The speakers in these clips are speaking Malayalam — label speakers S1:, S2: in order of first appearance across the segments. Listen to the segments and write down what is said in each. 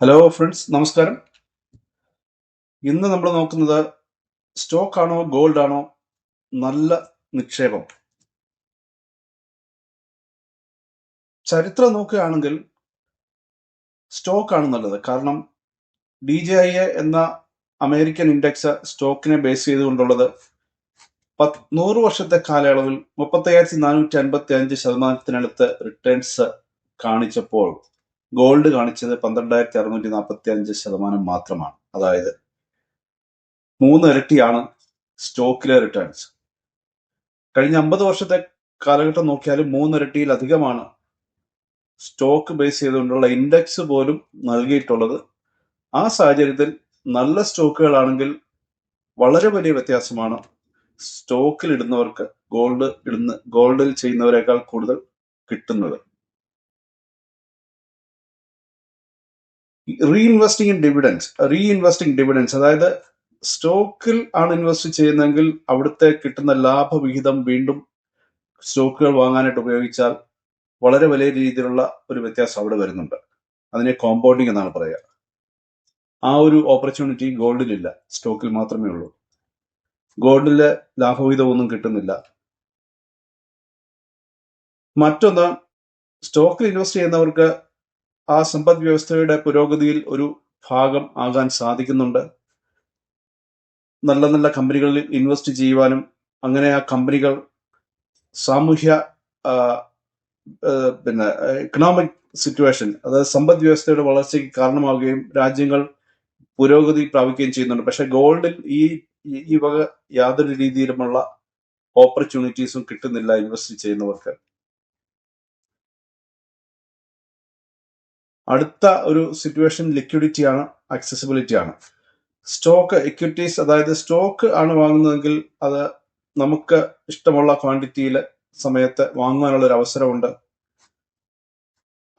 S1: ഹലോ ഫ്രണ്ട്സ്, നമസ്കാരം. ഇന്ന് നമ്മൾ നോക്കുന്നത് സ്റ്റോക്ക് ആണോ ഗോൾഡ് ആണോ നല്ല നിക്ഷേപം. ചരിത്രം നോക്കുകയാണെങ്കിൽ സ്റ്റോക്ക് ആണ് നല്ലത്. കാരണം DJIA എന്ന അമേരിക്കൻ ഇൻഡെക്സ് സ്റ്റോക്കിനെ ബേസ് ചെയ്തുകൊണ്ടുള്ളത് 100 വർഷത്തെ കാലയളവിൽ 35,455% റിട്ടേൺസ് കാണിച്ചപ്പോൾ ഗോൾഡ് കാണിച്ചത് 12,645% മാത്രമാണ്. അതായത് 3 ഇരട്ടിയാണ് സ്റ്റോക്കിലെ റിട്ടേൺസ്. കഴിഞ്ഞ 50 വർഷത്തെ കാലഘട്ടം നോക്കിയാലും 3 ഇരട്ടിയിലധികമാണ് സ്റ്റോക്ക് ബേസ് ചെയ്തുകൊണ്ടുള്ള ഇൻഡെക്സ് പോലും നൽകിയിട്ടുള്ളത്. ആ സാഹചര്യത്തിൽ നല്ല സ്റ്റോക്കുകളാണെങ്കിൽ വളരെ വലിയ വ്യത്യാസമാണ് സ്റ്റോക്കിൽ ഇടുന്നവർക്ക് ഗോൾഡിൽ ചെയ്യുന്നവരെക്കാൾ കൂടുതൽ കിട്ടുന്നത്. റീഇൻവെസ്റ്റിംഗ് ഡിവിഡൻസ്, അതായത് സ്റ്റോക്കിൽ ആണ് ഇൻവെസ്റ്റ് ചെയ്യുന്നതെങ്കിൽ അവിടുത്തെ കിട്ടുന്ന ലാഭവിഹിതം വീണ്ടും സ്റ്റോക്കുകൾ വാങ്ങാനായിട്ട് ഉപയോഗിച്ചാൽ വളരെ വലിയ രീതിയിലുള്ള ഒരു വ്യത്യാസം അവിടെ വരുന്നുണ്ട്. അതിനെ കോമ്പൗണ്ടിങ് എന്നാണ് പറയുക. ആ ഒരു ഓപ്പർച്യൂണിറ്റി ഗോൾഡിലില്ല, സ്റ്റോക്കിൽ മാത്രമേ ഉള്ളൂ. ഗോൾഡിലെ ലാഭവിഹിതം ഒന്നും കിട്ടുന്നില്ല. മറ്റൊന്ന്, സ്റ്റോക്കിൽ ഇൻവെസ്റ്റ് ചെയ്യുന്നവർക്ക് ആ സമ്പദ് വ്യവസ്ഥയുടെ പുരോഗതിയിൽ ഒരു ഭാഗം ആകാൻ സാധിക്കുന്നുണ്ട്. നല്ല നല്ല കമ്പനികളിൽ ഇൻവെസ്റ്റ് ചെയ്യുവാനും അങ്ങനെ ആ കമ്പനികൾ സാമൂഹ്യ എക്കണോമിക് സിറ്റുവേഷൻ, അതായത് സമ്പദ് വ്യവസ്ഥയുടെ വളർച്ചയ്ക്ക് കാരണമാവുകയും രാജ്യങ്ങൾ പുരോഗതി പ്രാപിക്കുകയും ചെയ്യുന്നുണ്ട്. പക്ഷെ ഗോൾഡിൽ ഈ വക യാതൊരു രീതിയിലുമുള്ള ഓപ്പർച്യൂണിറ്റീസും കിട്ടുന്നില്ല ഇൻവെസ്റ്റ് ചെയ്യുന്നവർക്ക്. അടുത്ത ഒരു സിറ്റുവേഷൻ ലിക്വിഡിറ്റിയാണ്, ആക്സസിബിലിറ്റിയാണ്. സ്റ്റോക്ക് എക്വിറ്റീസ്, അതായത് സ്റ്റോക്ക് ആണ് വാങ്ങുന്നതെങ്കിൽ അത് നമുക്ക് ഇഷ്ടമുള്ള ക്വാണ്ടിറ്റിയിൽ സമയത്ത് വാങ്ങുവാനുള്ള ഒരു അവസരമുണ്ട്.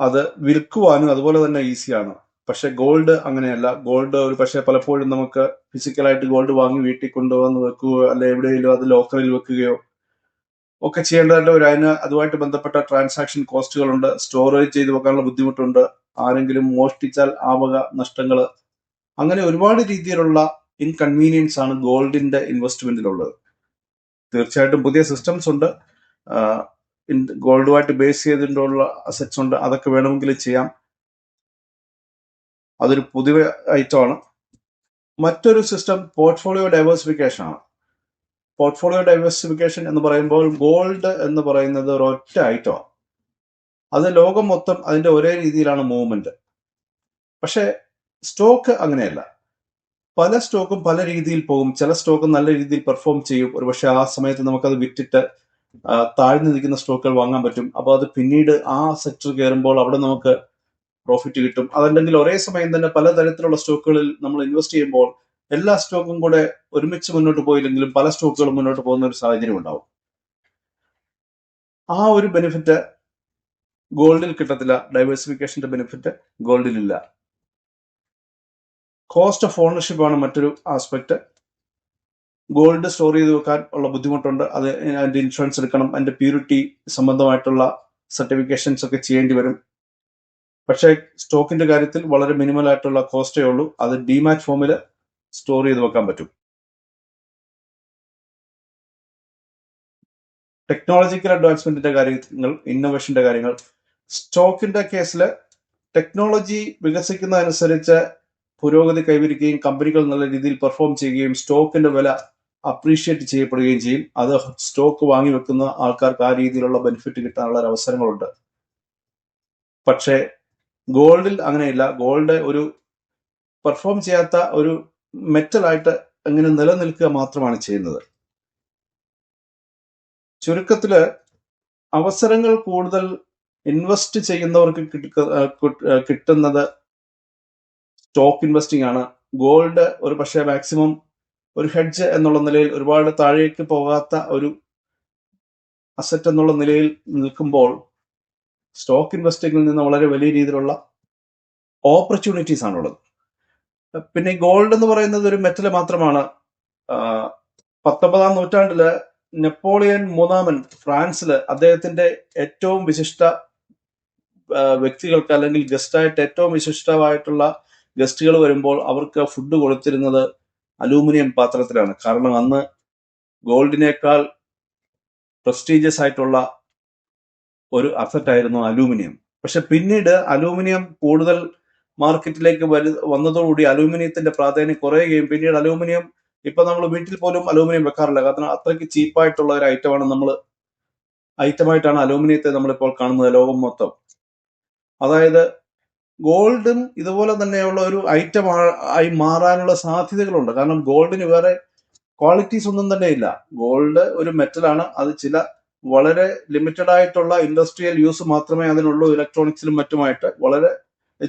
S1: അത് വിൽക്കുവാനും അതുപോലെ തന്നെ ഈസിയാണ്. പക്ഷെ ഗോൾഡ് അങ്ങനെയല്ല. ഗോൾഡ് ഒരു പക്ഷെ പലപ്പോഴും നമുക്ക് ഫിസിക്കലായിട്ട് ഗോൾഡ് വാങ്ങി വീട്ടിൽ കൊണ്ടുവന്ന് വെക്കുകയോ അല്ലെ എവിടെയെങ്കിലും അത് ലോക്കറിൽ വെക്കുകയോ ഒക്കെ ചെയ്യേണ്ടതായിട്ട് അതുമായിട്ട് ബന്ധപ്പെട്ട ട്രാൻസാക്ഷൻ കോസ്റ്റുകളുണ്ട്. സ്റ്റോറേജ് ചെയ്ത് വെക്കാനുള്ള ബുദ്ധിമുട്ടുണ്ട്. ആരെങ്കിലും മോഷ്ടിച്ചാൽ ആ വക നഷ്ടങ്ങൾ, അങ്ങനെ ഒരുപാട് രീതിയിലുള്ള ഇൻകൺവീനിയൻസ് ആണ് ഗോൾഡിന്റെ ഇൻവെസ്റ്റ്മെന്റിലുള്ളത്. തീർച്ചയായിട്ടും പുതിയ സിസ്റ്റംസ് ഉണ്ട്, ഗോൾഡുമായിട്ട് ബേസ് ചെയ്തിട്ടുള്ള അസറ്റ്സ് ഉണ്ട്. അതൊക്കെ വേണമെങ്കിൽ ചെയ്യാം. അതൊരു പുതിയ ഐറ്റമാണ്. മറ്റൊരു സിസ്റ്റം പോർട്ട്ഫോളിയോ ഡൈവേഴ്സിഫിക്കേഷൻ ആണ്. പോർട്ട്ഫോളിയോ ഡൈവേഴ്സിഫിക്കേഷൻ എന്ന് പറയുമ്പോൾ ഗോൾഡ് എന്ന് പറയുന്നത് ഒരൊറ്റ ഐറ്റമാണ്. അത് ലോകം മൊത്തം അതിന്റെ ഒരേ രീതിയിലാണ് മൂവ്മെന്റ്. പക്ഷെ സ്റ്റോക്ക് അങ്ങനെയല്ല. പല സ്റ്റോക്കും പല രീതിയിൽ പോകും. ചില സ്റ്റോക്ക് നല്ല രീതിയിൽ പെർഫോം ചെയ്യും. ഒരുപക്ഷെ ആ സമയത്ത് നമുക്കത് വിറ്റിട്ട് താഴ്ന്നു നിൽക്കുന്ന സ്റ്റോക്കുകൾ വാങ്ങാൻ പറ്റും. അപ്പോൾ അത് പിന്നീട് ആ സെക്ടർ കയറുമ്പോൾ അവിടെ നമുക്ക് പ്രോഫിറ്റ് കിട്ടും. അതല്ലെങ്കിൽ ഒരേ സമയം തന്നെ പലതരത്തിലുള്ള സ്റ്റോക്കുകളിൽ നമ്മൾ ഇൻവെസ്റ്റ് ചെയ്യുമ്പോൾ എല്ലാ സ്റ്റോക്കും കൂടെ ഒരുമിച്ച് മുന്നോട്ട് പോയില്ലെങ്കിലും പല സ്റ്റോക്കുകളും മുന്നോട്ട് പോകുന്ന ഒരു സാഹചര്യം ഉണ്ടാവും. ആ ഒരു ബെനിഫിറ്റ് ഗോൾഡിൽ കിട്ടത്തില്ല. ഡൈവേഴ്സിഫിക്കേഷന്റെ ബെനിഫിറ്റ് ഗോൾഡിലില്ല. കോസ്റ്റ് ഓഫ് ഓണർഷിപ്പ് ആണ് മറ്റൊരു ആസ്പെക്ട്. ഗോൾഡ് സ്റ്റോർ ചെയ്ത് വെക്കാൻ ഉള്ള ബുദ്ധിമുട്ടുണ്ട്. അതിന്റെ ഇൻഷുറൻസ് എടുക്കണം, അതിന്റെ പ്യൂരിറ്റി സംബന്ധമായിട്ടുള്ള സർട്ടിഫിക്കേഷൻസ് ഒക്കെ ചെയ്യേണ്ടി വരും. പക്ഷേ സ്റ്റോക്കിന്റെ കാര്യത്തിൽ വളരെ മിനിമൽ ആയിട്ടുള്ള കോസ്റ്റേ ഉള്ളൂ. അത് ഡിമാറ്റ് ഫോമിൽ സ്റ്റോർ ചെയ്ത് വെക്കാൻ പറ്റും. ടെക്നോളജിക്കൽ അഡ്വാൻസ്മെന്റിന്റെ കാര്യങ്ങൾ, ഇന്നോവേഷന്റെ കാര്യങ്ങൾ. സ്റ്റോക്കിന്റെ കേസിൽ ടെക്നോളജി വികസിക്കുന്നതനുസരിച്ച് പുരോഗതി കൈവരിക്കുകയും കമ്പനികൾ നല്ല രീതിയിൽ പെർഫോം ചെയ്യുകയും സ്റ്റോക്കിന്റെ വില അപ്രീഷിയേറ്റ് ചെയ്യപ്പെടുകയും ചെയ്യും. അത് സ്റ്റോക്ക് വാങ്ങി വെക്കുന്ന ആൾക്കാർക്ക് ആ രീതിയിലുള്ള ബെനിഫിറ്റ് കിട്ടാനുള്ള ഒരു അവസരങ്ങളുണ്ട്. പക്ഷേ ഗോൾഡിൽ അങ്ങനെയില്ല. ഗോൾഡ് ഒരു പെർഫോം ചെയ്യാത്ത ഒരു മെറ്റലായിട്ട് അങ്ങനെ നിലനിൽക്കുക മാത്രമാണ് ചെയ്യുന്നത്. ചുരുക്കത്തില് അവസരങ്ങൾ കൂടുതൽ ഇൻവെസ്റ്റ് ചെയ്യുന്നവർക്ക് കിട്ടുന്നത് സ്റ്റോക്ക് ഇൻവെസ്റ്റിംഗ് ആണ്. ഗോൾഡ് ഒരു പക്ഷേ മാക്സിമം ഒരു ഹെഡ്ജ് എന്നുള്ള നിലയിൽ ഒരുപാട് താഴേക്ക് പോകാത്ത ഒരു അസറ്റ് എന്നുള്ള നിലയിൽ നിൽക്കുമ്പോൾ സ്റ്റോക്ക് ഇൻവെസ്റ്റിംഗിൽ നിന്ന് വളരെ വലിയ രീതിയിലുള്ള ഓപ്പർച്യൂണിറ്റീസ് ആണുള്ളത്. പിന്നെ ഗോൾഡ് എന്ന് പറയുന്നത് ഒരു മെറ്റൽ മാത്രമാണ്. 19-ാം നൂറ്റാണ്ടില് നെപ്പോളിയൻ മൂന്നാമൻ ഫ്രാൻസില് അദ്ദേഹത്തിന്റെ ഏറ്റവും വിശിഷ്ട വ്യക്തികൾക്ക് അല്ലെങ്കിൽ ഗസ്റ്റായിട്ട് ഏറ്റവും വിശിഷ്ടമായിട്ടുള്ള ഗസ്റ്റുകൾ വരുമ്പോൾ അവർക്ക് ഫുഡ് കൊടുത്തിരുന്നത് അലൂമിനിയം പാത്രത്തിലാണ്. കാരണം അന്ന് ഗോൾഡിനേക്കാൾ പ്രസ്റ്റീജിയസ് ആയിട്ടുള്ള ഒരു അസറ്റ് ആയിരുന്നു അലൂമിനിയം. പക്ഷെ പിന്നീട് അലൂമിനിയം കൂടുതൽ മാർക്കറ്റിലേക്ക് വന്നതോടുകൂടി അലൂമിനിയത്തിന്റെ പ്രാധാന്യം കുറയുകയും പിന്നീട് അലൂമിനിയം ഇപ്പൊ നമ്മൾ വീട്ടിൽ പോലും അലൂമിനിയം വെക്കാറില്ല. കാരണം അത്രയ്ക്ക് ചീപ്പായിട്ടുള്ള ഒരു ഐറ്റമായിട്ടാണ് അലൂമിനിയത്തെ നമ്മളിപ്പോൾ കാണുന്നത് ലോകം മൊത്തം. അതായത് ഗോൾഡും ഇതുപോലെ തന്നെയുള്ള ഒരു ഐറ്റം ആയി മാറാനുള്ള സാധ്യതകളുണ്ട്. കാരണം ഗോൾഡിന് വേറെ ക്വാളിറ്റീസ് ഒന്നും തന്നെ ഇല്ല. ഗോൾഡ് ഒരു മെറ്റലാണ്. അത് ചില വളരെ ലിമിറ്റഡ് ആയിട്ടുള്ള ഇൻഡസ്ട്രിയൽ യൂസ് മാത്രമേ അതിനുള്ളൂ. ഇലക്ട്രോണിക്സിലും മറ്റുമായിട്ട് വളരെ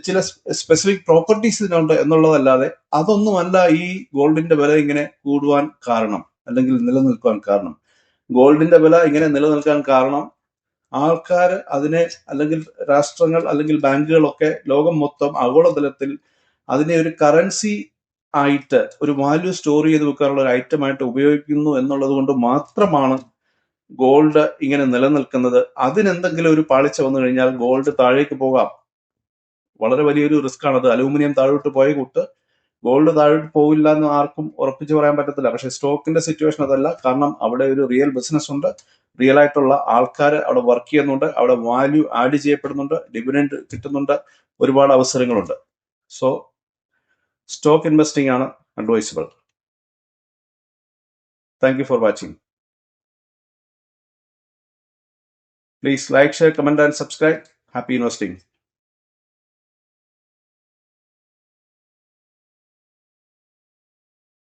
S1: ചില സ്പെസിഫിക് പ്രോപ്പർട്ടീസ് ഇതിനുണ്ട് എന്നുള്ളതല്ലാതെ അതൊന്നുമല്ല ഈ ഗോൾഡിന്റെ വില ഇങ്ങനെ കൂടുവാൻ കാരണം അല്ലെങ്കിൽ നിലനിൽക്കുവാൻ കാരണം. ഗോൾഡിന്റെ വില ഇങ്ങനെ നിലനിൽക്കാൻ കാരണം ആൾക്കാർ അതിനെ, അല്ലെങ്കിൽ രാഷ്ട്രങ്ങൾ അല്ലെങ്കിൽ ബാങ്കുകളൊക്കെ ലോകം മൊത്തം ആഗോളതലത്തിൽ അതിനെ ഒരു കറൻസി ആയിട്ട്, ഒരു വാല്യൂ സ്റ്റോർ ചെയ്ത് വെക്കാനുള്ള ഒരു ഐറ്റമായിട്ട് ഉപയോഗിക്കുന്നു എന്നുള്ളത് കൊണ്ട് മാത്രമാണ് ഗോൾഡ് ഇങ്ങനെ നിലനിൽക്കുന്നത്. അതിനെന്തെങ്കിലും ഒരു പാളിച്ച വന്നു കഴിഞ്ഞാൽ ഗോൾഡ് താഴേക്ക് പോകാം. വളരെ വലിയൊരു റിസ്ക് ആണത്. അലൂമിനിയം താഴോട്ട് പോയ കൂട്ട് ഗോൾഡ് താഴോട്ട് പോകില്ല എന്ന് ആർക്കും ഉറപ്പിച്ചു പറയാൻ പറ്റത്തില്ല. പക്ഷെ സ്റ്റോക്കിന്റെ സിറ്റുവേഷൻ അതല്ല. കാരണം അവിടെ ഒരു റിയൽ ബിസിനസ് ഉണ്ട്, റിയൽ ആയിട്ടുള്ള ആൾക്കാർ അവിടെ വർക്ക് ചെയ്യുന്നുണ്ട്, അവിടെ വാല്യൂ ആഡ് ചെയ്യപ്പെടുന്നുണ്ട്, ഡിവിഡൻഡ് കിട്ടുന്നുണ്ട്, ഒരുപാട് അവസരങ്ങളുണ്ട്. സോ സ്റ്റോക്ക് ഇൻവെസ്റ്റിംഗ് ആണ് advisable. Thank you for watching. Please like, share, comment and subscribe. Happy investing.